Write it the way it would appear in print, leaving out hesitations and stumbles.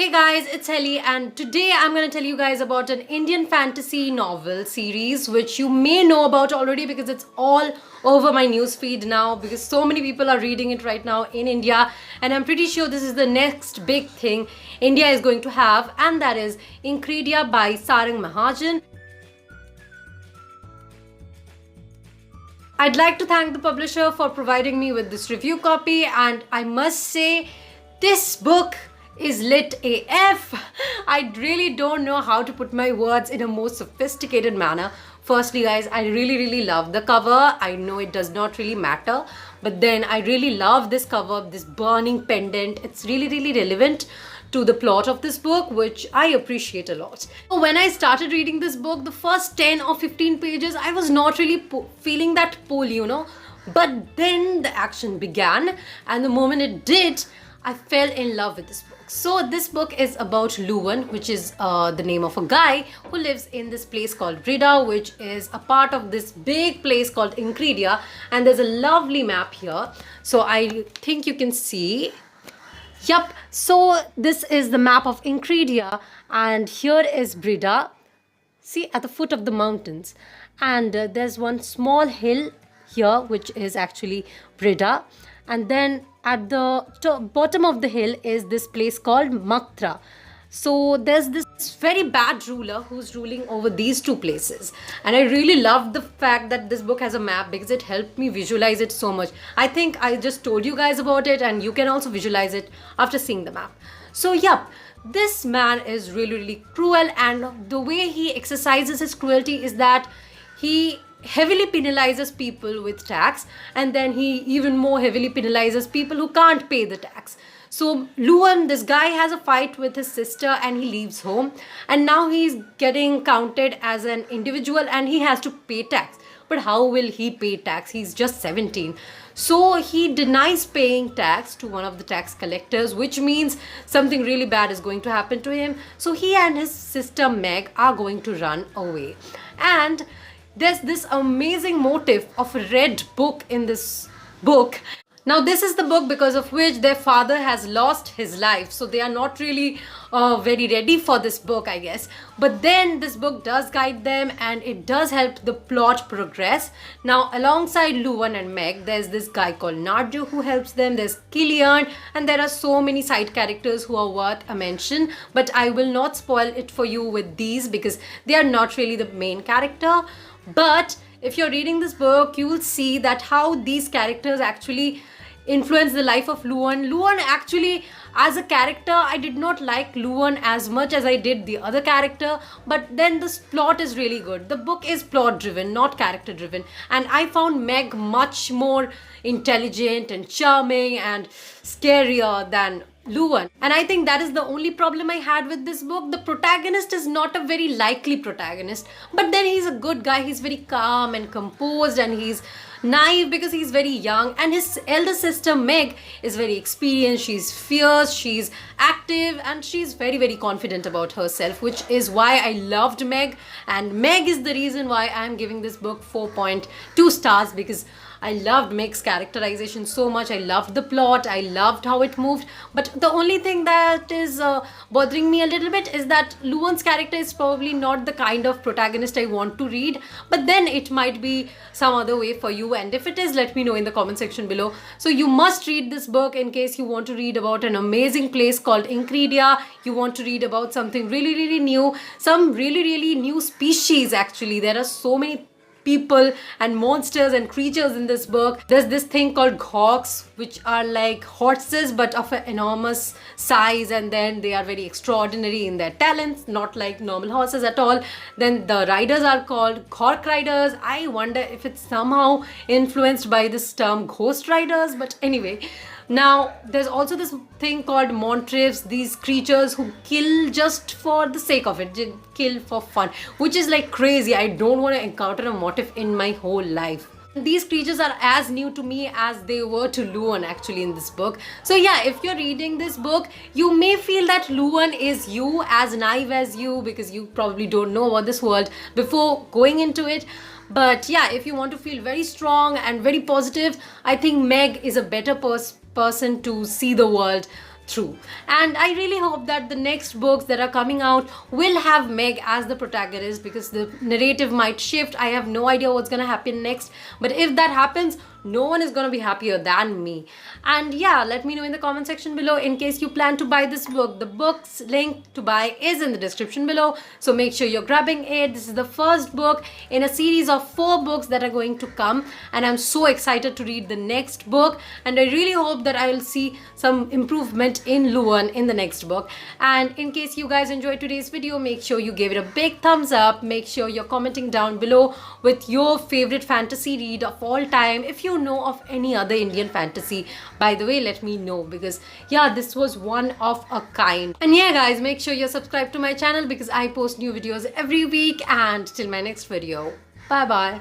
Hey guys, it's Helly and today I'm going to tell you guys about an Indian fantasy novel series which you may know about already because it's all over my newsfeed now because so many people are reading it right now in India, and I'm pretty sure this is the next big thing India is going to have, and that is Inkredia by Sarang Mahajan. I'd like to thank the publisher for providing me with this review copy, and I must say this book is lit AF. I really don't know how to put my words in a more sophisticated manner. Firstly guys, I really love the cover. I know it does not really matter, but then I really love this cover, this burning pendant. It's really relevant to the plot of this book, which I appreciate a lot. When I started reading this book, the first 10 or 15 pages, I was not really feeling that pull, but then the action began, and the moment it did, I fell in love with this book. So this book is about Luwan, which is the name of a guy who lives in this place called Brida, which is a part of this big place called Inkredia, and there's a lovely map here. So I think you can see. Yup, so this is the map of Inkredia, and here is Brida. See, at the foot of the mountains, and there's one small hill here which is actually Brida, and then at the bottom of the hill is this place called Maktra. So there's this very bad ruler who's ruling over these two places, and I really love the fact that this book has a map because it helped me visualize it so much. I think I just told you guys about it, and you can also visualize it after seeing the map. So yep, this man is really cruel, and the way he exercises his cruelty is that he heavily penalizes people with tax, and then he even more heavily penalizes people who can't pay the tax. So Luwan, this guy, has a fight with his sister and he leaves home, and now he's getting counted as an individual and he has to pay tax. But how will he pay tax? He's just 17. So he denies paying tax to one of the tax collectors, which means something really bad is going to happen to him. So he and his sister Meg are going to run away. And there's this amazing motif of a red book in this book. Now this is the book because of which their father has lost his life, so they are not really very ready for this book, I guess. But then this book does guide them, and it does help the plot progress. Now alongside Luwan and Meg, there's this guy called Narju who helps them. There's Kilian, and there are so many side characters who are worth a mention, but I will not spoil it for you with these because they are not really the main character. But if you're reading this book, you will see that how these characters actually influence the life of Luwan. Luwan actually, as a character, I did not like Luwan as much as I did the other character, but then this plot is really good. The book is plot driven, not character driven, and I found Meg much more intelligent and charming and scarier than Luwan. And I think that is the only problem I had with this book. The protagonist is not a very likely protagonist, but then he's a good guy. He's very calm and composed, and he's naive because he's very young, and his elder sister Meg is very experienced. She's fierce, she's active, and she's very confident about herself, which is why I loved Meg. And Meg is the reason why I'm giving this book 4.2 stars, because I loved Meg's characterization so much. I loved the plot, I loved how it moved. But the only thing that is bothering me a little bit is that Luwan's character is probably not the kind of protagonist I want to read, but then it might be some other way for you, and if it is, let me know in the comment section below. So you must read this book in case you want to read about an amazing place called Inkredia. You want to read about something really new, some really new species. Actually, there are so many people and monsters and creatures in this book. There's this thing called hawks, which are like horses but of an enormous size, and then they are very extraordinary in their talents, not like normal horses at all. Then the riders are called Khork riders. I wonder if it's somehow influenced by this term ghost riders, but anyway. Now there's also this thing called montrevs, these creatures who kill just for the sake of it, kill for fun, which is like crazy. I don't want to encounter a motif in my whole life. These creatures are as new to me as they were to Luwan actually in this book. So yeah, if you're reading this book, you may feel that Luwan is you, as naive as you, because you probably don't know about this world before going into it. But yeah, if you want to feel very strong and very positive, I think Meg is a better person to see the world through. And I really hope that the next books that are coming out will have Meg as the protagonist, because the narrative might shift. I have no idea what's gonna happen next, but if that happens, no one is gonna be happier than me. And yeah, let me know in the comment section below in case you plan to buy this book. The book's link to buy is in the description below, so make sure you're grabbing it. This is the first book in a series of 4 books that are going to come, and I'm so excited to read the next book, and I really hope that I will see some improvement in Luwan in the next book. And in case you guys enjoyed today's video, make sure you give it a big thumbs up. Make sure you're commenting down below with your favorite fantasy read of all time. If you know of any other Indian fantasy, by the way, let me know, because yeah, this was one of a kind. And yeah guys, make sure you're subscribed to my channel because I post new videos every week. And till my next video, bye bye.